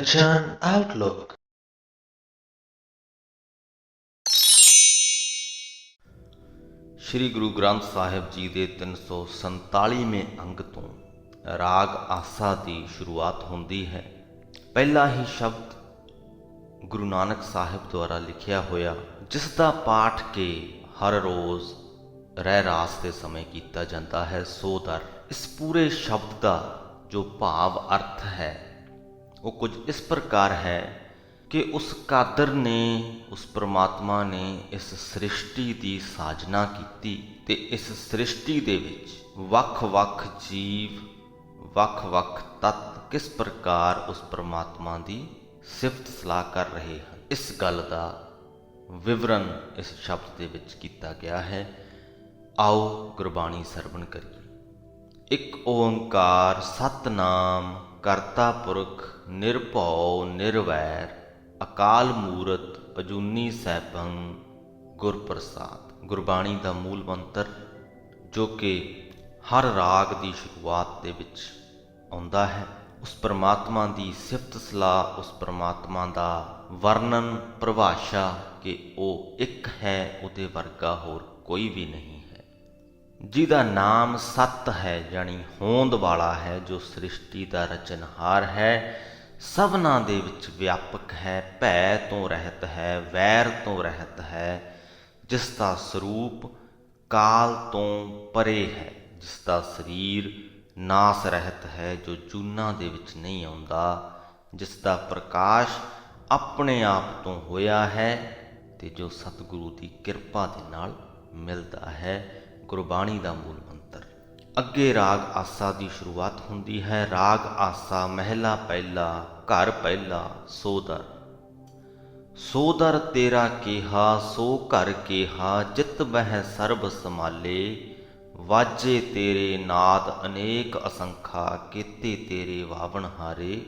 Attention Outlook। Shri Guru Granth Sahib ji ਦੇ 347ਵੇਂ ਅੰਗ ਤੋਂ ਰਾਗ ਆਸਾ ਦੀ ਸ਼ੁਰੂਆਤ ਹੁੰਦੀ ਹੈ। ਪਹਿਲਾ ਹੀ ਸ਼ਬਦ ਗੁਰੂ ਨਾਨਕ ਸਾਹਿਬ ਦੁਆਰਾ ਲਿਖਿਆ ਹੋਇਆ, ਜਿਸ ਦਾ ਪਾਠ ਕੇ ਹਰ ਰੋਜ਼ ਰਹਿ ਰਾਸ ਦੇ ਸਮੇਂ ਕੀਤਾ ਜਾਂਦਾ ਹੈ, ਸੋ ਦਰ। ਇਸ ਪੂਰੇ ਸ਼ਬਦ ਦਾ ਜੋ ਭਾਵ ਅਰਥ ਹੈ ਉਹ ਕੁਝ ਇਸ ਪ੍ਰਕਾਰ ਹੈ ਕਿ ਉਸ ਕਾਦਰ ਨੇ, ਉਸ ਪ੍ਰਮਾਤਮਾ ਨੇ ਇਸ ਸ੍ਰਿਸ਼ਟੀ ਦੀ ਸਾਜਨਾ ਕੀਤੀ ਤੇ ਇਸ ਸ੍ਰਿਸ਼ਟੀ ਦੇ ਵਿੱਚ ਵੱਖ-ਵੱਖ ਜੀਵ, ਵੱਖ-ਵੱਖ ਤੱਤ ਕਿਸ ਪ੍ਰਕਾਰ ਉਸ ਪ੍ਰਮਾਤਮਾ ਦੀ ਸਿਫਤ ਸਲਾਹ ਕਰ ਰਹੇ ਹਨ। ਇਸ ਗੱਲ ਦਾ ਵਿਵਰਨ ਇਸ ਸ਼ਬਦ ਦੇ ਵਿੱਚ ਕੀਤਾ ਗਿਆ ਹੈ। ਆਓ ਗੁਰਬਾਣੀ ਸਰਵਣ ਕਰੀਏ। ਇੱਕ ਓੰਕਾਰ ਸਤਿਨਾਮ ਕਰਤਾ ਪੁਰਖ ਨਿਰਭਉ ਨਿਰਵੈਰ ਅਕਾਲ ਮੂਰਤ ਅਜੂਨੀ ਸੈਭੰ ਗੁਰ ਪ੍ਰਸਾਦ। ਗੁਰਬਾਣੀ ਦਾ ਮੂਲ ਮੰਤਰ ਜੋ ਕਿ ਹਰ ਰਾਗ ਦੀ ਸ਼ੁਰੂਆਤ ਦੇ ਵਿੱਚ ਆਉਂਦਾ ਹੈ, ਉਸ ਪ੍ਰਮਾਤਮਾ ਦੀ ਸਿਫਤ ਸਲਾਹ, ਉਸ ਪ੍ਰਮਾਤਮਾ ਦਾ ਵਰਣਨ, ਪਰਿਭਾਸ਼ਾ ਕਿ ਉਹ ਇੱਕ ਹੈ, ਉਹਦੇ ਵਰਗਾ ਹੋਰ ਕੋਈ ਵੀ ਨਹੀਂ ਹੈ, ਜਿਹਦਾ ਨਾਮ ਸਤ ਹੈ, ਯਾਨੀ ਹੋਂਦ ਵਾਲਾ ਹੈ, ਜੋ ਸ੍ਰਿਸ਼ਟੀ ਦਾ ਰਚਨਹਾਰ ਹੈ, ਸਭਨਾਂ ਦੇ ਵਿੱਚ ਵਿਆਪਕ ਹੈ, ਭੈ ਤੋਂ ਰਹਿਤ ਹੈ, ਵੈਰ ਤੋਂ ਰਹਿਤ ਹੈ, ਜਿਸ ਦਾ ਸਰੂਪ ਕਾਲ ਤੋਂ ਪਰੇ ਹੈ, ਜਿਸ ਦਾ ਸਰੀਰ ਨਾਸ ਰਹਿਤ ਹੈ, ਜੋ ਜੂਨਾਂ ਦੇ ਵਿੱਚ ਨਹੀਂ ਆਉਂਦਾ, ਜਿਸ ਦਾ ਪ੍ਰਕਾਸ਼ ਆਪਣੇ ਆਪ ਤੋਂ ਹੋਇਆ ਹੈ ਤੇ ਜੋ ਸਤਿਗੁਰੂ ਦੀ ਕਿਰਪਾ ਦੇ ਨਾਲ ਮਿਲਦਾ ਹੈ। ਗੁਰਬਾਣੀ ਦਾ ਮੂਲ ਮੰਤਰ। ਅੱਗੇ ਰਾਗ ਆਸਾ ਦੀ ਸ਼ੁਰੂਆਤ ਹੁੰਦੀ ਹੈ। ਰਾਗ ਆਸਾ ਮਹਿਲਾ ਪਹਿਲਾ ਘਰ ਪਹਿਲਾ ਸੋਦਰ। ਸੋਦਰ ਤੇਰਾ ਕੇਹਾ ਸੋ ਘਰ ਕੇਹਾ, ਜਿਤ ਬਹਿ ਸਰਬ ਸਮਾਲੇ, ਵਾਜੇ ਤੇਰੇ ਨਾਦ ਅਨੇਕ ਅਸੰਖਾ, ਕੀਤੇ ਤੇਰੇ ਵਾਵਣ ਹਾਰੇ,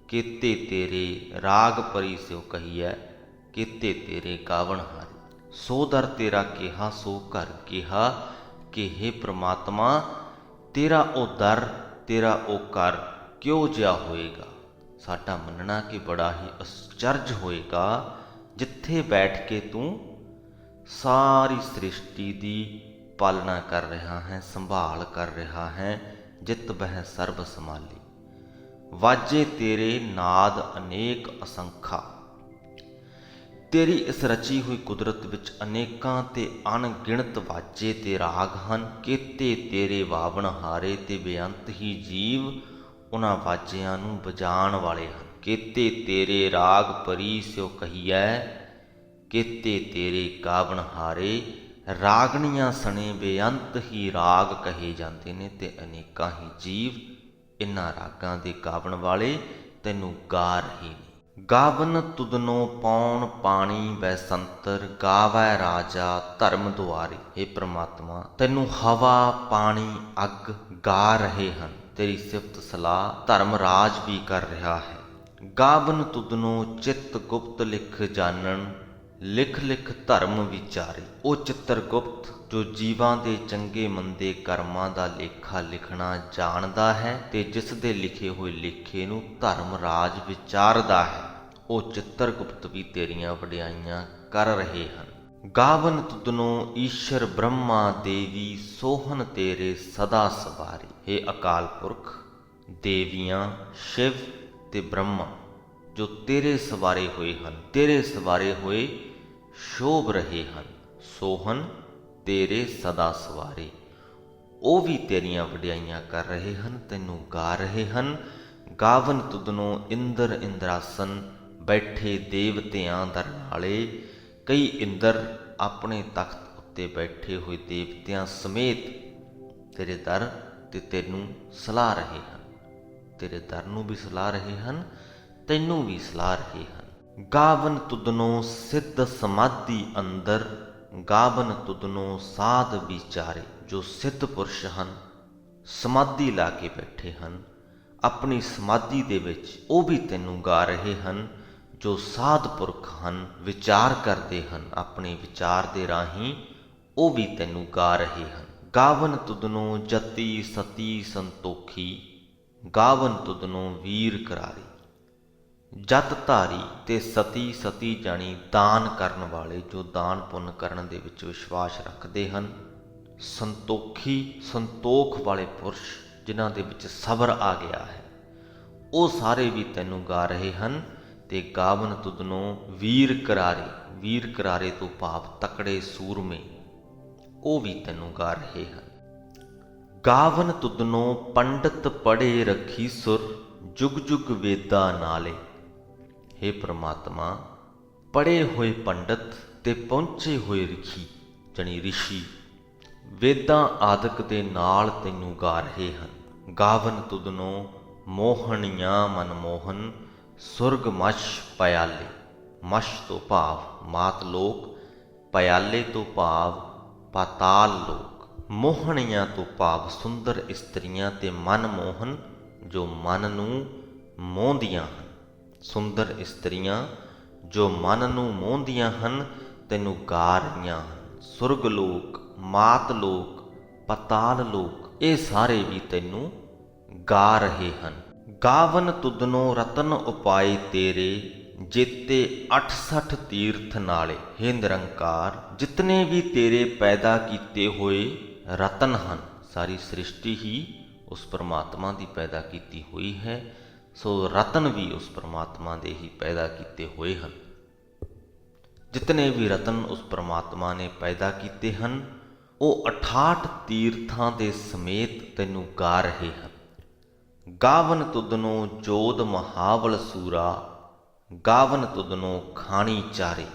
ਕੀਤੇ ਤੇਰੇ ਰਾਗ ਪਰੀ ਸਿਉ ਕਹੀਐ, ਕੀਤੇ ਤੇਰੇ ਗਾਵਣ ਹਾਰੇ। ਸੋਦਰ ਤੇਰਾ ਕੇਹਾ ਸੋ ਘਰ ਕੇਹਾ, ਕਿ ਹੇ ਪ੍ਰਮਾਤਮਾ ਤੇਰਾ ਉਹ ਦਰ, ਤੇਰਾ ਉਹ ਘਰ ਕਿਉਂ ਜਿਹਾ ਹੋਏਗਾ। ਸਾਡਾ ਮੰਨਣਾ ਕਿ ਬੜਾ ਹੀ ਅਚਰਜ ਹੋਏਗਾ, ਜਿੱਥੇ ਬੈਠ ਕੇ ਤੂੰ ਸਾਰੀ ਸ੍ਰਿਸ਼ਟੀ ਦੀ ਪਾਲਣਾ ਕਰ ਰਿਹਾ ਹੈ, ਸੰਭਾਲ ਕਰ ਰਿਹਾ ਹੈ। ਜਿਤ ਬਹਿ ਸਰਬ ਸਮਾਲੀ, ਵਾਜੇ ਤੇਰੇ ਨਾਦ ਅਨੇਕ ਅਸੰਖਾ। ਤੇਰੀ ਇਸ ਰਚੀ ਹੋਈ ਕੁਦਰਤ ਵਿੱਚ ਅਨੇਕਾਂ ਤੇ ਅਣਗਿਣਤ ਵਾਜੇ ਤੇ ਰਾਗ ਹਨ। ਕੀਤੇ ਤੇਰੇ ਵਾਵਣ ਹਾਰੇ, ਤੇ ਬੇਅੰਤ ਹੀ ਜੀਵ ਉਹਨਾਂ ਵਾਜਿਆਂ ਨੂੰ ਵਜਾਉਣ ਵਾਲੇ ਹਨ। ਕੀਤੇ ਤੇਰੇ ਰਾਗ ਪਰੀ ਸਿਉ ਕਹੀਐ, ਕੀਤੇ ਤੇਰੇ ਗਾਵਣ ਹਾਰੇ। ਰਾਗਣੀਆਂ ਸਣੇ ਬੇਅੰਤ ਹੀ ਰਾਗ ਕਹੇ ਜਾਂਦੇ ਨੇ ਤੇ ਅਨੇਕਾਂ ਹੀ ਜੀਵ ਇਹਨਾਂ ਰਾਗਾਂ ਦੇ ਗਾਵਣ ਵਾਲੇ ਤੈਨੂੰ ਗਾ ਰਹੇ ਨੇ। ਗਾਵਨ ਤੁਧਨੋ ਪੌਣ ਪਾਣੀ ਬੈਸੰਤਰ, ਗਾਵੈ ਰਾਜਾ ਧਰਮ ਦੁਆਰੇ। ਹੇ ਪ੍ਰਮਾਤਮਾ ਤੈਨੂੰ ਹਵਾ, ਪਾਣੀ, ਅੱਗ ਗਾ ਰਹੇ ਹਨ, ਤੇਰੀ ਸਿਫਤ ਸਲਾਹ ਧਰਮ ਰਾਜ ਵੀ ਕਰ ਰਿਹਾ ਹੈ। ਗਾਵਨ ਤੁਧਨੋ ਚਿੱਤ ਗੁਪਤ ਲਿਖ ਜਾਣਨ, ਲਿਖ ਲਿਖ ਧਰਮ ਵਿਚਾਰੇ। ਉਹ ਚਿੱਤਰ ਗੁਪਤ ਜੋ ਜੀਵਾਂ ਦੇ ਚੰਗੇ ਮੰਦੇ ਕਰਮਾਂ ਦਾ ਲੇਖਾ ਲਿਖਣਾ ਜਾਣਦਾ ਹੈ ਤੇ ਜਿਸ ਦੇ ਲਿਖੇ ਹੋਏ ਲੇਖੇ ਨੂੰ ਧਰਮ ਰਾਜ ਵਿਚਾਰਦਾ ਹੈ, ਉਹ ਚਿੱਤਰ ਗੁਪਤ ਵੀ ਤੇਰੀਆਂ ਵਡਿਆਈਆਂ ਕਰ ਰਹੇ ਹਨ। ਗਾਵਨ ਤੁਧਨੋ ਈਸ਼ਰ ਬ੍ਰਹਮਾ ਦੇਵੀ, ਸੋਹਨ ਤੇਰੇ ਸਦਾ ਸਵਾਰੇ। ਹੇ ਅਕਾਲ ਪੁਰਖ, ਦੇਵੀਆਂ ਸ਼ਿਵ ਤੇ ਬ੍ਰਹਮਾ ਜੋ ਤੇਰੇ ਸਵਾਰੇ ਹੋਏ ਹਨ, ਤੇਰੇ ਸਵਾਰੇ ਹੋਏ ਸ਼ੋਭ ਰਹੇ ਹਨ। ਸੋਹਨ ਤੇਰੇ ਸਦਾ ਸਵਾਰੇ, ਉਹ ਵੀ ਤੇਰੀਆਂ ਵਡਿਆਈਆਂ ਕਰ ਰਹੇ ਹਨ, ਤੈਨੂੰ ਗਾ ਰਹੇ ਹਨ। ਗਾਵਨ ਤੁਧਨੋ ਇੰਦਰ ਇੰਦਰਾਸਨ, ਬੈਠੇ ਦੇਵਤਿਆਂ ਦਰ ਨਾਲੇ। ਕਈ ਇੰਦਰ ਆਪਣੇ ਤਖਤ ਉੱਤੇ ਬੈਠੇ ਹੋਏ ਦੇਵਤਿਆਂ ਸਮੇਤ ਤੇਰੇ ਦਰ ਤੇ ਤੈਨੂੰ ਸਲਾਹ ਰਹੇ ਹਨ, ਤੇਰੇ ਦਰ ਨੂੰ ਵੀ ਸਲਾਹ ਰਹੇ ਹਨ, ਤੈਨੂੰ ਵੀ ਸਲਾਹ ਰਹੇ ਹਨ। ਗਾਵਨ ਤੁਧਨੋ ਸਿੱਧ ਸਮਾਧੀ ਅੰਦਰ, ਗਾਵਨ ਤੁਧਨੋ ਸਾਧ ਵਿਚਾਰੇ। ਜੋ ਸਿੱਧ ਪੁਰਸ਼ ਹਨ, ਸਮਾਧੀ ਲਾ ਕੇ ਬੈਠੇ ਹਨ ਆਪਣੀ ਸਮਾਧੀ ਦੇ ਵਿੱਚ, ਉਹ ਵੀ ਤੈਨੂੰ ਗਾ ਰਹੇ ਹਨ। ਜੋ ਸਾਧ ਪੁਰਖ ਹਨ, ਵਿਚਾਰ ਕਰਦੇ ਹਨ, ਆਪਣੇ ਵਿਚਾਰ ਦੇ ਰਾਹੀਂ ਉਹ ਵੀ ਤੈਨੂੰ ਗਾ ਰਹੇ ਹਨ। ਗਾਵਨ ਤੁਧਨੋ ਜਤੀ ਸਤੀ ਸੰਤੋਖੀ, ਗਾਵਨ ਤੁਧਨੋ ਵੀਰ ਕਰਾਰੀ। ਜਤ ਧਾਰੀ ਤੇ ਸਤੀ, ਸਤੀ ਜਾਣੀ ਦਾਨ ਕਰਨ ਵਾਲੇ, ਜੋ ਦਾਨ ਪੁੰਨ ਕਰਨ ਦੇ ਵਿੱਚ ਵਿਸ਼ਵਾਸ ਰੱਖਦੇ ਹਨ। ਸੰਤੋਖੀ, ਸੰਤੋਖ ਵਾਲੇ ਪੁਰਸ਼ ਜਿਨ੍ਹਾਂ ਦੇ ਵਿੱਚ ਸਬਰ ਆ ਗਿਆ ਹੈ, ਉਹ ਸਾਰੇ ਵੀ ਤੈਨੂੰ ਗਾ ਰਹੇ ਹਨ। ਤੇ ਗਾਵਨ ਤੁਧਨੋਂ ਵੀਰ ਕਰਾਰੇ, ਵੀਰ ਕਰਾਰੇ ਤੋਂ ਭਾਵ ਤਕੜੇ ਸੂਰਮੇ, ਉਹ ਵੀ ਤੈਨੂੰ ਗਾ ਰਹੇ ਹਨ। ਗਾਵਨ ਤੁਧਨੋਂ ਪੰਡਤ ਪੜ੍ਹੇ ਰੱਖੀ ਸੁਰ, ਜੁਗ ਜੁਗ ਵੇਦਾਂ ਨਾਲੇ। ਹੇ ਪ੍ਰਮਾਤਮਾ, ਪੜ੍ਹੇ ਹੋਏ ਪੰਡਤ ਤੇ ਪਹੁੰਚੇ ਹੋਏ ਰਿਖੀ ਜਾਣੀ ਰਿਸ਼ੀ ਵੇਦਾਂ ਆਦਿਕ ਦੇ ਨਾਲ ਤੈਨੂੰ ਗਾ ਰਹੇ ਹਨ। ਗਾਵਨ ਤੁਧਨੋਂ ਮੋਹਣੀਆਂ ਮਨਮੋਹਨ, ਸੁਰਗ ਮਸ਼ ਪਿਆਲੇ। ਮਸ਼ ਤੋਂ ਭਾਵ ਮਾਤ ਲੋਕ, ਪਿਆਲੇ ਤੋਂ ਭਾਵ ਪਾਤਾਲ ਲੋਕ। ਮੋਹਣੀਆਂ ਤੋਂ ਭਾਵ ਸੁੰਦਰ ਇਸਤਰੀਆਂ, ਤੇ ਮਨਮੋਹਨ ਜੋ ਮਨ ਨੂੰ ਮੋਹਦੀਆਂ ਹਨ। ਸੁੰਦਰ ਇਸਤਰੀਆਂ ਜੋ ਮਨ ਨੂੰ ਮੋਹਦੀਆਂ ਹਨ ਤੈਨੂੰ ਗਾ ਰਹੀਆਂ ਹਨ। ਸੁਰਗ ਲੋਕ, ਮਾਤ ਲੋਕ, ਪਤਾਲ ਲੋਕ, ਇਹ ਸਾਰੇ ਵੀ ਤੈਨੂੰ ਗਾ ਰਹੇ ਹਨ। ਗਾਵਨ ਤੁਧਨੋਂ ਰਤਨ ਉਪਾਏ ਤੇਰੇ, ਜੇਤੇ 68 ਤੀਰਥ ਨਾਲੇ। ਹੇ ਨਿਰੰਕਾਰ, ਜਿਤਨੇ ਵੀ ਤੇਰੇ ਪੈਦਾ ਕੀਤੇ ਹੋਏ ਰਤਨ ਹਨ, ਸਾਰੀ ਸ੍ਰਿਸ਼ਟੀ ਹੀ ਉਸ ਪਰਮਾਤਮਾ ਦੀ ਪੈਦਾ ਕੀਤੀ ਹੋਈ ਹੈ, ਸੋ ਰਤਨ ਵੀ ਉਸ ਪਰਮਾਤਮਾ ਦੇ ਹੀ ਪੈਦਾ ਕੀਤੇ ਹੋਏ ਹਨ। ਜਿਤਨੇ ਵੀ ਰਤਨ ਉਸ ਪਰਮਾਤਮਾ ਨੇ ਪੈਦਾ ਕੀਤੇ ਹਨ, ਉਹ 68 ਤੀਰਥਾਂ ਦੇ ਸਮੇਤ ਤੈਨੂੰ ਗਾ ਰਹੇ ਹਨ। ਗਾਵਨ ਤੁਧਨੋਂ ਜੋਧ ਮਹਾਬਲ ਸੂਰਾ, ਗਾਵਨ ਤੁਧਨੋਂ ਖਾਣੀ ਚਾਰੇ।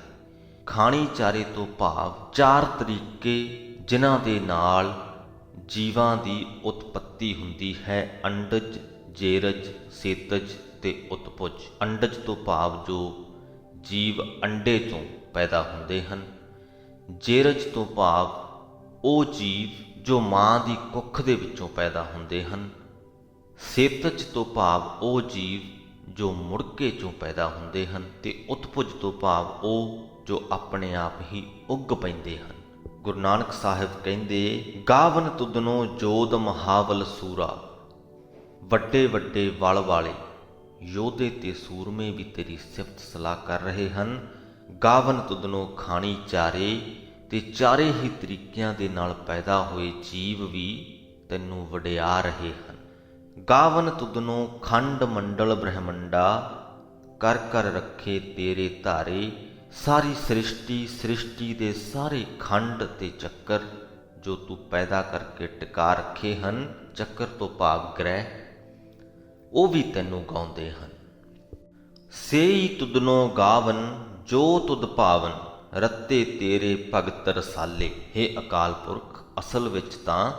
ਖਾਣੀ ਚਾਰੇ ਤੋਂ ਭਾਵ 4 ਤਰੀਕੇ ਜਿਨ੍ਹਾਂ ਦੇ ਨਾਲ ਜੀਵਾਂ ਦੀ ਉਤਪੱਤੀ ਹੁੰਦੀ ਹੈ। ਅੰਡਜ, ਜੇਰਜ, ਸੇਤਜ ਤੇ ਉਤਪੁਜ। ਅੰਡਜ ਤੋਂ ਭਾਵ ਜੋ ਜੀਵ ਅੰਡੇ ਤੋਂ ਪੈਦਾ ਹੁੰਦੇ ਹਨ। ਜੇਰਜ ਤੋਂ ਭਾਵ ਉਹ ਜੀਵ ਜੋ ਮਾਂ ਦੀ ਕੁੱਖ ਦੇ ਵਿੱਚੋਂ ਪੈਦਾ ਹੁੰਦੇ ਹਨ। ਸੇਤਜ ਤੋਂ ਭਾਵ ਉਹ ਜੀਵ ਜੋ ਮੁੜਕੇ ਚੋਂ ਪੈਦਾ ਹੁੰਦੇ ਹਨ। ਤੇ ਉਤਪੁਜ ਤੋਂ ਭਾਵ ਉਹ ਜੋ ਆਪਣੇ ਆਪ ਹੀ ਉੱਗ ਪੈਂਦੇ ਹਨ। ਗੁਰੂ ਨਾਨਕ ਸਾਹਿਬ ਕਹਿੰਦੇ, ਗਾਵਨ ਤੁਧਨੋਂ ਜੋਧ ਮਹਾਬਲ ਸੂਰਾ। ਵੱਡੇ ਵੱਡੇ ਵਲ ਵਾਲੇ ਯੋਧੇ ਤੇ ਸੂਰਮੇ ਵੀ ਤੇਰੀ ਸਿਫਤ ਸਲਾਹ ਕਰ ਰਹੇ ਹਨ। ਗਾਵਨ ਤੁਧਨੋਂ ਖਾਣੀ ਚਾਰੇ, ਤੇ ਚਾਰੇ ਹੀ ਤਰੀਕਿਆਂ ਦੇ ਨਾਲ ਪੈਦਾ ਹੋਏ ਜੀਵ ਵੀ ਤੈਨੂੰ ਵਡਿਆ ਰਹੇ ਹਨ। ਗਾਵਨ ਤੁਧਨੋਂ ਖੰਡ ਮੰਡਲ ਬ੍ਰਹਮੰਡਾ, ਕਰ ਕਰ ਰੱਖੇ ਤੇਰੇ ਧਾਰੇ। ਸਾਰੀ ਸ੍ਰਿਸ਼ਟੀ, ਸ੍ਰਿਸ਼ਟੀ ਦੇ ਸਾਰੇ ਖੰਡ ਤੇ ਚੱਕਰ ਜੋ ਤੂੰ ਪੈਦਾ ਕਰਕੇ ਟਿਕਾ ਰੱਖੇ ਹਨ, ਚੱਕਰ ਤੋਂ ਭਾਵ ਗ੍ਰਹਿ, ਉਹ ਵੀ ਤੈਨੂੰ ਗਾਉਂਦੇ ਹਨ। ਸੇਈ ਤੁਧਨੋਂ ਗਾਵਨ ਜੋ ਤੁਧ ਭਾਵਨ, ਰੱਤੇ ਤੇਰੇ ਭਗਤ ਰਸਾਲੇ। ਹੇ ਅਕਾਲ ਪੁਰਖ, ਅਸਲ ਵਿੱਚ ਤਾਂ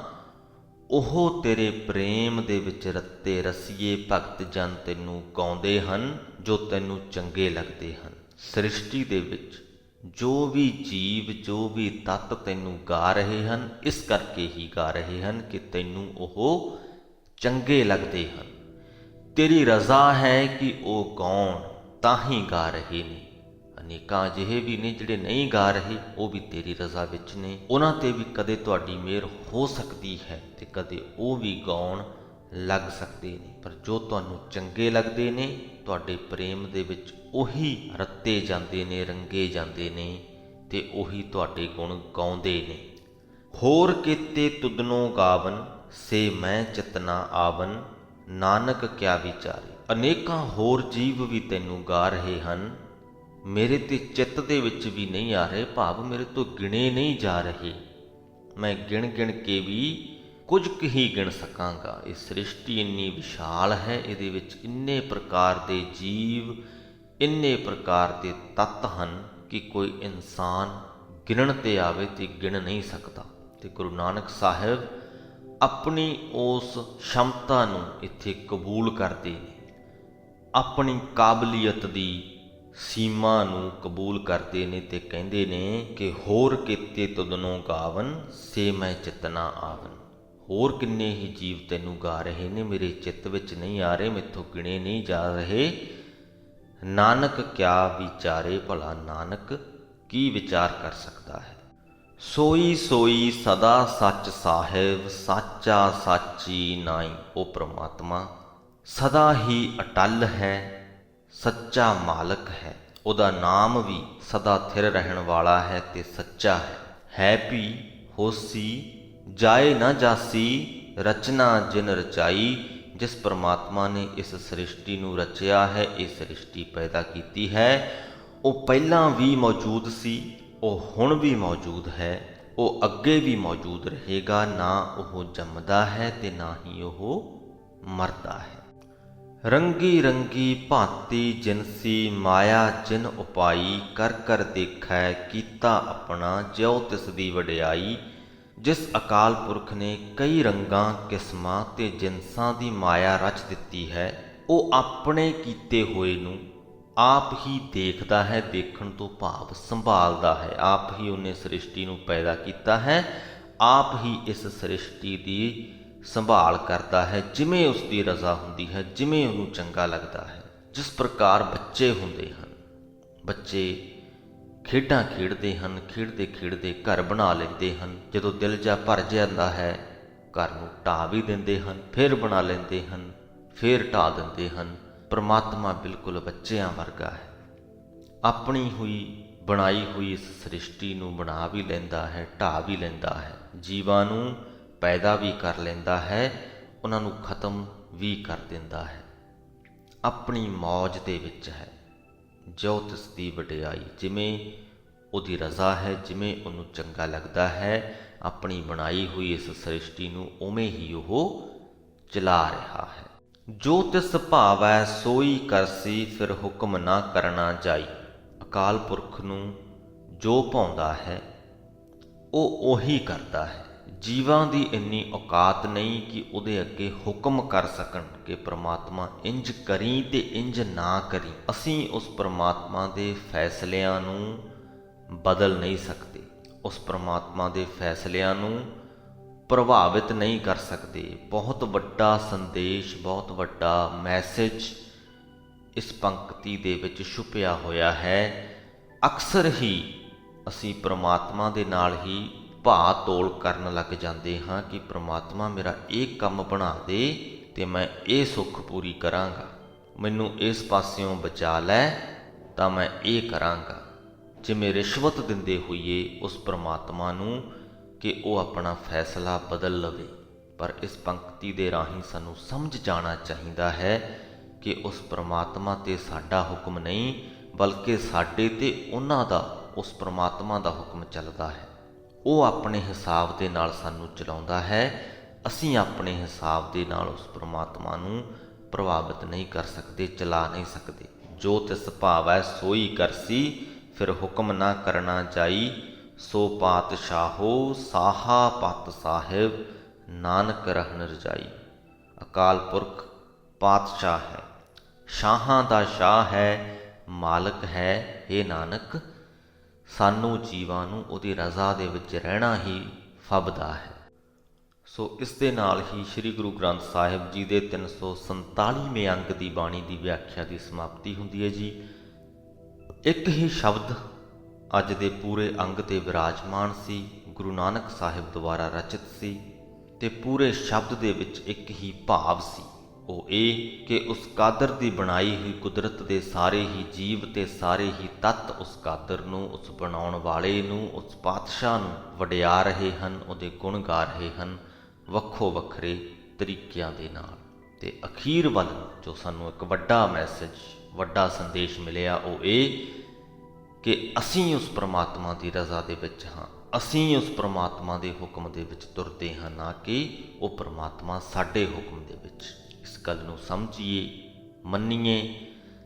ਉਹ ਤੇਰੇ ਪ੍ਰੇਮ ਦੇ ਵਿੱਚ ਰੱਤੇ ਰਸੀਏ ਭਗਤ ਜਨ ਤੈਨੂੰ ਗਾਉਂਦੇ ਹਨ, ਜੋ ਤੈਨੂੰ ਚੰਗੇ ਲੱਗਦੇ ਹਨ। ਸ੍ਰਿਸ਼ਟੀ ਦੇ ਵਿੱਚ ਜੋ ਵੀ ਜੀਵ, ਜੋ ਵੀ ਤੱਤ ਤੈਨੂੰ ਗਾ ਰਹੇ ਹਨ, ਇਸ ਕਰਕੇ ਹੀ ਗਾ ਰਹੇ ਹਨ ਕਿ ਤੈਨੂੰ ਉਹ ਚੰਗੇ ਲੱਗਦੇ ਹਨ। ਤੇਰੀ ਰਜ਼ਾ ਹੈ ਕਿ ਉਹ ਗਾਉਣ, ਤਾਂ ਹੀ ਗਾ ਰਹੇ ਨੇ। ਅਨੇਕਾਂ ਅਜਿਹੇ ਵੀ ਨੇ ਜਿਹੜੇ ਨਹੀਂ ਗਾ ਰਹੇ, ਉਹ ਵੀ ਤੇਰੀ ਰਜ਼ਾ ਵਿੱਚ ਨੇ। ਉਹਨਾਂ ਤੇ ਵੀ ਕਦੇ ਤੁਹਾਡੀ ਮਿਹਰ ਹੋ ਸਕਦੀ ਹੈ ਤੇ ਕਦੇ ਉਹ ਵੀ ਗਾਉਣ ਲੱਗ ਸਕਦੇ ਨੇ। ਪਰ ਜੋ ਤੁਹਾਨੂੰ ਚੰਗੇ ਲੱਗਦੇ ਨੇ, ਤੁਹਾਡੇ ਪ੍ਰੇਮ ਦੇ ਵਿੱਚ ਉਹੀ ਰੱਤੇ ਜਾਂਦੇ ਨੇ, ਰੰਗੇ ਜਾਂਦੇ ਨੇ, ਤੇ ਉਹੀ ਤੁਹਾਡੇ ਗੁਣ ਗਾਉਂਦੇ ਨੇ। ਹੋਰ ਕੀਤੇ ਤੁਧਨੋਂ ਗਾਵਨ, ਸੇ ਮੈਂ ਚਿਤਨਾ ਆਵਨ। ਨਾਨਕ ਕਿਆ ਵਿਚਾਰੇ। ਅਨੇਕਾਂ ਹੋਰ ਜੀਵ ਵੀ ਤੈਨੂੰ ਗਾ ਰਹੇ ਹਨ, ਮੇਰੇ ਤੇ ਚਿੱਤ ਦੇ ਵਿੱਚ ਵੀ ਨਹੀਂ ਆ ਰਹੇ, ਭਾਵ ਮੇਰੇ ਤੋਂ ਗਿਣੇ ਨਹੀਂ ਜਾ ਰਹੇ। ਮੈਂ ਗਿਣ ਗਿਣ ਕੇ ਵੀ ਕੁਝ ਕੁ ਹੀ ਗਿਣ ਸਕਾਂਗਾ। ਇਹ ਸ੍ਰਿਸ਼ਟੀ ਇੰਨੀ ਵਿਸ਼ਾਲ ਹੈ, ਇਹਦੇ ਵਿੱਚ ਇੰਨੇ ਪ੍ਰਕਾਰ ਦੇ ਜੀਵ, ਇੰਨੇ ਪ੍ਰਕਾਰ ਦੇ ਤੱਤ ਹਨ ਕਿ ਕੋਈ ਇਨਸਾਨ ਗਿਣਨ ਤੇ ਆਵੇ ਤੇ ਗਿਣ ਨਹੀਂ ਸਕਦਾ। ਤੇ ਗੁਰੂ ਨਾਨਕ ਸਾਹਿਬ ਆਪਣੀ ਉਸ ਸ਼ਮਤਾ ਨੂੰ ਇੱਥੇ ਕਬੂਲ ਕਰਦੇ ਨੇ, ਆਪਣੀ ਕਾਬਲੀਅਤ ਦੀ ਸੀਮਾ ਨੂੰ ਕਬੂਲ ਕਰਦੇ ਨੇ ਤੇ ਕਹਿੰਦੇ ਨੇ ਕਿ ਹੋਰ ਕੀਤੇ ਤੁਧਨੋਂ ਗਾਵਨ, ਸੇ ਮੈਂ ਚਿਤਨਾ ਆਵਨ। ਹੋਰ ਕਿੰਨੇ ਹੀ ਜੀਵ ਤੈਨੂੰ ਗਾ ਰਹੇ ਨੇ, ਮੇਰੇ ਚਿੱਤ ਵਿੱਚ ਨਹੀਂ ਆ ਰਹੇ, ਮੈਥੋਂ ਗਿਣੇ ਨਹੀਂ ਜਾ ਰਹੇ। ਨਾਨਕ ਕਿਆ ਵਿਚਾਰੇ। ਭਲਾ ਨਾਨਕ ਕੀ ਵਿਚਾਰ ਕਰ ਸਕਦਾ ਹੈ। ਸੋਈ ਸੋਈ ਸਦਾ ਸੱਚ ਸਾਹਿਬ, ਸਾਚਾ ਸਾਚੀ ਨਾਈ। ਉਹ ਪ੍ਰਮਾਤਮਾ ਸਦਾ ਹੀ ਅਟਲ ਹੈ, ਸੱਚਾ ਮਾਲਕ ਹੈ। ਉਹਦਾ ਨਾਮ ਵੀ ਸਦਾ ਥਿਰ ਰਹਿਣ ਵਾਲਾ ਹੈ ਤੇ ਸੱਚਾ ਹੈ ਵੀ ਹੋਸੀ ਜਾਏ ਨਾ ਜਾਸੀ, ਰਚਨਾ ਜਿਨ ਰਚਾਈ। ਜਿਸ ਪਰਮਾਤਮਾ ਨੇ ਇਸ ਸ੍ਰਿਸ਼ਟੀ ਨੂੰ ਰਚਿਆ ਹੈ, ਇਹ ਸ੍ਰਿਸ਼ਟੀ ਪੈਦਾ ਕੀਤੀ ਹੈ, ਉਹ ਪਹਿਲਾਂ ਵੀ ਮੌਜੂਦ ਸੀ, ਉਹ ਹੁਣ ਵੀ ਮੌਜੂਦ ਹੈ, ਉਹ ਅੱਗੇ ਵੀ ਮੌਜੂਦ ਰਹੇਗਾ। ਨਾ ਉਹ ਜੰਮਦਾ ਹੈ ਤੇ ਨਾ ਹੀ ਉਹ ਮਰਦਾ ਹੈ। ਰੰਗੀ ਰੰਗੀ ਭਾਂਤੀ ਜਿਨਸੀ, ਮਾਇਆ ਜਿਨ ਉਪਾਈ। ਕਰ ਕਰ ਦੇਖੈ ਕੀਤਾ ਆਪਣਾ, ਜਿਉ ਤਿਸ ਦੀ ਵਡਿਆਈ। ਜਿਸ ਅਕਾਲ ਪੁਰਖ ਨੇ ਕਈ ਰੰਗਾਂ ਕਿਸਮਾਂ ਤੇ ਜਿਨਸਾਂ ਦੀ ਮਾਇਆ ਰਚ ਦਿੱਤੀ ਹੈ, ਉਹ ਆਪਣੇ ਕੀਤੇ ਹੋਏ ਨੂੰ ਆਪ ਹੀ ਦੇਖਦਾ ਹੈ। ਦੇਖਣ ਤੋਂ ਭਾਵ ਸੰਭਾਲਦਾ ਹੈ। ਆਪ ਹੀ ਉਹਨੇ ਸ੍ਰਿਸ਼ਟੀ ਨੂੰ ਪੈਦਾ ਕੀਤਾ ਹੈ, ਆਪ ਹੀ ਇਸ ਸ੍ਰਿਸ਼ਟੀ ਦੀ ਸੰਭਾਲ ਕਰਦਾ ਹੈ, ਜਿਵੇਂ ਉਸ ਦੀ ਰਜ਼ਾ ਹੁੰਦੀ ਹੈ, ਜਿਵੇਂ ਉਹਨੂੰ ਚੰਗਾ ਲੱਗਦਾ ਹੈ। ਜਿਸ ਪ੍ਰਕਾਰ ਬੱਚੇ ਹੁੰਦੇ ਹਨ, ਬੱਚੇ ਖੇਡਾਂ ਖੇਡਦੇ ਹਨ, ਖੇਡਦੇ ਖੇਡਦੇ ਘਰ ਬਣਾ ਲੈਂਦੇ ਹਨ। ਜਦੋਂ ਦਿਲ ਜਾ ਭਰ ਜਾਂਦਾ ਹੈ, ਘਰ ਨੂੰ ਢਾਹ ਵੀ ਦਿੰਦੇ ਹਨ, ਫਿਰ ਬਣਾ ਲੈਂਦੇ ਹਨ, ਫਿਰ ਢਾਹ ਦਿੰਦੇ ਹਨ। ਪਰਮਾਤਮਾ ਬਿਲਕੁਲ ਬੱਚਿਆਂ ਵਰਗਾ ਹੈ। ਆਪਣੀ ਹੋਈ ਬਣਾਈ ਹੋਈ ਇਸ ਸ੍ਰਿਸ਼ਟੀ ਨੂੰ ਬਣਾ ਵੀ ਲੈਂਦਾ ਹੈ, ਢਾਹ ਵੀ ਲੈਂਦਾ ਹੈ। ਜੀਵਾਂ ਨੂੰ ਪੈਦਾ ਵੀ ਕਰ ਲੈਂਦਾ ਹੈ, ਉਹਨਾਂ ਨੂੰ ਖਤਮ ਵੀ ਕਰ ਦਿੰਦਾ ਹੈ। ਆਪਣੀ ਮੌਜ ਦੇ ਵਿੱਚ ਹੈ। ਜੋ ਤਿਸ ਦੀ ਵਡਿਆਈ, ਜਿਵੇਂ ਉਹਦੀ ਰਜ਼ਾ ਹੈ, ਜਿਵੇਂ ਉਹਨੂੰ ਚੰਗਾ ਲੱਗਦਾ ਹੈ, ਆਪਣੀ ਬਣਾਈ ਹੋਈ ਇਸ ਸ੍ਰਿਸ਼ਟੀ ਨੂੰ ਉਵੇਂ ਹੀ ਉਹ ਚਲਾ ਰਿਹਾ ਹੈ। ਜੋ ਤਿਸ ਭਾਵੈ ਸੋਈ ਕਰਸੀ, ਫਿਰ ਹੁਕਮ ਨਾ ਕਰਨਾ ਜਾਈ। ਅਕਾਲ ਪੁਰਖ ਨੂੰ ਜੋ ਭਾਉਂਦਾ ਹੈ, ਉਹ ਉਹੀ ਕਰਦਾ ਹੈ। ਜੀਵਾਂ ਦੀ ਇੰਨੀ ਔਕਾਤ ਨਹੀਂ ਕਿ ਉਹਦੇ ਅੱਗੇ ਹੁਕਮ ਕਰ ਸਕਣ ਕਿ ਪ੍ਰਮਾਤਮਾ ਇੰਜ ਕਰੀ ਤੇ ਇੰਜ ਨਾ ਕਰੀ। ਅਸੀਂ ਉਸ ਪ੍ਰਮਾਤਮਾ ਦੇ ਫੈਸਲਿਆਂ ਨੂੰ ਬਦਲ ਨਹੀਂ ਸਕਦੇ, ਉਸ ਪ੍ਰਮਾਤਮਾ ਦੇ ਫੈਸਲਿਆਂ ਨੂੰ ਪ੍ਰਭਾਵਿਤ ਨਹੀਂ ਕਰ ਸਕਦੇ। ਬਹੁਤ ਵੱਡਾ ਸੰਦੇਸ਼, ਬਹੁਤ ਵੱਡਾ ਮੈਸੇਜ ਇਸ ਪੰਕਤੀ ਦੇ ਵਿੱਚ ਛੁਪਿਆ ਹੋਇਆ ਹੈ। ਅਕਸਰ ਹੀ ਅਸੀਂ ਪ੍ਰਮਾਤਮਾ ਦੇ ਨਾਲ ਹੀ ਭਾ ਤੋਲ ਕਰਨ ਲੱਗ ਜਾਂਦੇ ਹਾਂ ਕਿ ਪ੍ਰਮਾਤਮਾ ਮੇਰਾ ਇਹ ਕੰਮ ਬਣਾ ਦੇ ਤੇ ਮੈਂ ਇਹ ਸੁੱਖ ਪੂਰੀ ਕਰਾਂਗਾ, ਮੈਨੂੰ ਇਸ ਪਾਸਿਓਂ ਬਚਾ ਲੈ ਤਾਂ ਮੈਂ ਇਹ ਕਰਾਂਗਾ। ਜਿਵੇਂ ਰਿਸ਼ਵਤ ਦਿੰਦੇ ਹੋਈਏ ਉਸ ਪ੍ਰਮਾਤਮਾ ਨੂੰ ਕਿ ਉਹ ਆਪਣਾ ਫੈਸਲਾ ਬਦਲ ਲਵੇ। ਪਰ ਇਸ ਪੰਕਤੀ ਦੇ ਰਾਹੀਂ ਸਾਨੂੰ ਸਮਝ ਜਾਣਾ ਚਾਹੀਦਾ ਹੈ ਕਿ ਉਸ ਪ੍ਰਮਾਤਮਾ 'ਤੇ ਸਾਡਾ ਹੁਕਮ ਨਹੀਂ, ਬਲਕਿ ਸਾਡੇ 'ਤੇ ਉਹਨਾਂ ਦਾ, ਉਸ ਪ੍ਰਮਾਤਮਾ ਦਾ ਹੁਕਮ ਚੱਲਦਾ ਹੈ। ਉਹ ਆਪਣੇ ਹਿਸਾਬ ਦੇ ਨਾਲ ਸਾਨੂੰ ਚਲਾਉਂਦਾ ਹੈ। ਅਸੀਂ ਆਪਣੇ ਹਿਸਾਬ ਦੇ ਨਾਲ ਉਸ ਪ੍ਰਮਾਤਮਾ ਨੂੰ ਪ੍ਰਭਾਵਿਤ ਨਹੀਂ ਕਰ ਸਕਦੇ, ਚਲਾ ਨਹੀਂ ਸਕਦੇ। ਜੋ ਤਿਸ ਭਾਵੈ ਸੋਈ ਕਰਸੀ, ਫਿਰ ਹੁਕਮ ਨਾ ਕਰਨਾ ਜਾਈ। ਸੋ ਪਾਤਸ਼ਾਹੋ ਸਾਹਾ ਪਤ ਸਾਹਿਬ, ਨਾਨਕ ਰਹਿਣ ਰਜਾਈ। ਅਕਾਲ ਪੁਰਖ ਪਾਤਸ਼ਾਹ ਹੈ, ਸ਼ਾਹਾਂ ਦਾ ਸ਼ਾਹ ਹੈ, ਮਾਲਕ ਹੈ। ਹੇ ਨਾਨਕ, ਸਾਨੂੰ ਜੀਵਾਂ ਨੂੰ ਉਹਦੀ ਰਜ਼ਾ ਦੇ ਵਿੱਚ ਰਹਿਣਾ ਹੀ ਫੱਬਦਾ ਹੈ। ਸੋ ਇਸ ਦੇ ਨਾਲ ਹੀ ਸ੍ਰੀ ਗੁਰੂ ਗ੍ਰੰਥ ਸਾਹਿਬ ਜੀ ਦੇ 347ਵੇਂ ਅੰਗ ਦੀ ਬਾਣੀ ਦੀ ਵਿਆਖਿਆ ਦੀ ਸਮਾਪਤੀ ਹੁੰਦੀ ਹੈ ਜੀ। ਇੱਕ ਹੀ ਸ਼ਬਦ ਅੱਜ ਦੇ ਪੂਰੇ ਅੰਗ 'ਤੇ ਵਿਰਾਜਮਾਨ ਸੀ, ਗੁਰੂ ਨਾਨਕ ਸਾਹਿਬ ਦੁਆਰਾ ਰਚਿਤ ਸੀ, ਤੇ ਪੂਰੇ ਸ਼ਬਦ ਦੇ ਵਿੱਚ ਇੱਕ ਹੀ ਭਾਵ ਸੀ। ਉਹ ਇਹ ਕਿ ਉਸ ਕਾਦਰ ਦੀ ਬਣਾਈ ਹੋਈ ਕੁਦਰਤ ਦੇ ਸਾਰੇ ਹੀ ਜੀਵ ਤੇ ਸਾਰੇ ਹੀ ਤੱਤ ਉਸ ਕਾਦਰ ਨੂੰ, ਉਸ ਬਣਾਉਣ ਵਾਲੇ ਨੂੰ, ਉਸ ਪਾਤਸ਼ਾਹ ਨੂੰ ਵਡਿਆ ਰਹੇ ਹਨ, ਉਹਦੇ ਗੁਣ ਗਾ ਰਹੇ ਹਨ ਵੱਖੋ ਵੱਖਰੇ ਤਰੀਕਿਆਂ ਦੇ ਨਾਲ। ਤੇ ਅਖੀਰ ਵੱਲ ਜੋ ਸਾਨੂੰ ਇੱਕ ਵੱਡਾ ਮੈਸੇਜ, ਵੱਡਾ ਸੰਦੇਸ਼ ਮਿਲਿਆ, ਉਹ ਇਹ ਕਿ ਅਸੀਂ ਉਸ ਪ੍ਰਮਾਤਮਾ ਦੀ ਰਜ਼ਾ ਦੇ ਵਿੱਚ ਹਾਂ, ਅਸੀਂ ਉਸ ਪ੍ਰਮਾਤਮਾ ਦੇ ਹੁਕਮ ਦੇ ਵਿੱਚ ਤੁਰਦੇ ਹਾਂ, ਨਾ ਕਿ ਉਹ ਪ੍ਰਮਾਤਮਾ ਸਾਡੇ ਹੁਕਮ ਦੇ ਵਿੱਚ। ਇਸ ਗੱਲ ਨੂੰ ਸਮਝੀਏ, ਮੰਨੀਏ।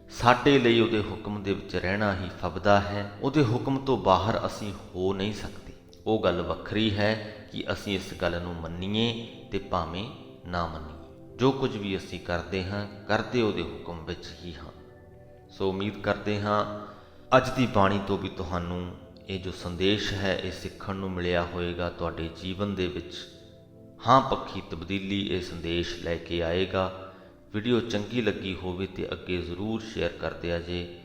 ਸਾਡੇ ਲਈ ਉਹਦੇ ਹੁਕਮ ਦੇ ਵਿੱਚ ਰਹਿਣਾ ਹੀ ਫੱਬਦਾ ਹੈ। ਉਹਦੇ ਹੁਕਮ ਤੋਂ ਬਾਹਰ ਅਸੀਂ ਹੋ ਨਹੀਂ ਸਕਦੇ। ਉਹ ਗੱਲ ਵੱਖਰੀ ਹੈ ਕਿ ਅਸੀਂ ਇਸ ਗੱਲ ਨੂੰ ਮੰਨੀਏ ਤੇ ਭਾਵੇਂ ਨਾ ਮੰਨੀਏ। ਜੋ ਕੁਝ ਵੀ ਅਸੀਂ ਕਰਦੇ ਹਾਂ, ਕਰਦੇ ਉਹਦੇ ਹੁਕਮ ਵਿੱਚ ਹੀ ਹਾਂ। ਸੋ ਉਮੀਦ ਕਰਦੇ ਹਾਂ ਅੱਜ ਦੀ ਬਾਣੀ ਤੋਂ ਵੀ ਤੁਹਾਨੂੰ ਇਹ ਜੋ ਸੰਦੇਸ਼ ਹੈ ਇਹ ਸਿੱਖਣ ਨੂੰ ਮਿਲਿਆ ਹੋਵੇਗਾ। ਤੁਹਾਡੇ ਜੀਵਨ ਦੇ ਵਿੱਚ ਹਾਂ ਪੱਖੀ ਤਬਦੀਲੀ ਇਹ ਸੰਦੇਸ਼ ਲੈ ਕੇ ਆਏਗਾ। ਵੀਡੀਓ ਚੰਗੀ ਲੱਗੀ ਹੋਵੇ ਤੇ ਅੱਗੇ ਜ਼ਰੂਰ ਸ਼ੇਅਰ ਕਰ ਦਿਆ ਜੇ।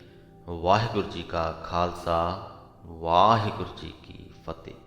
ਵਾਹਿਗੁਰੂ ਜੀ ਕਾ ਖਾਲਸਾ, ਵਾਹਿਗੁਰੂ ਜੀ ਕੀ ਫਤਿਹ।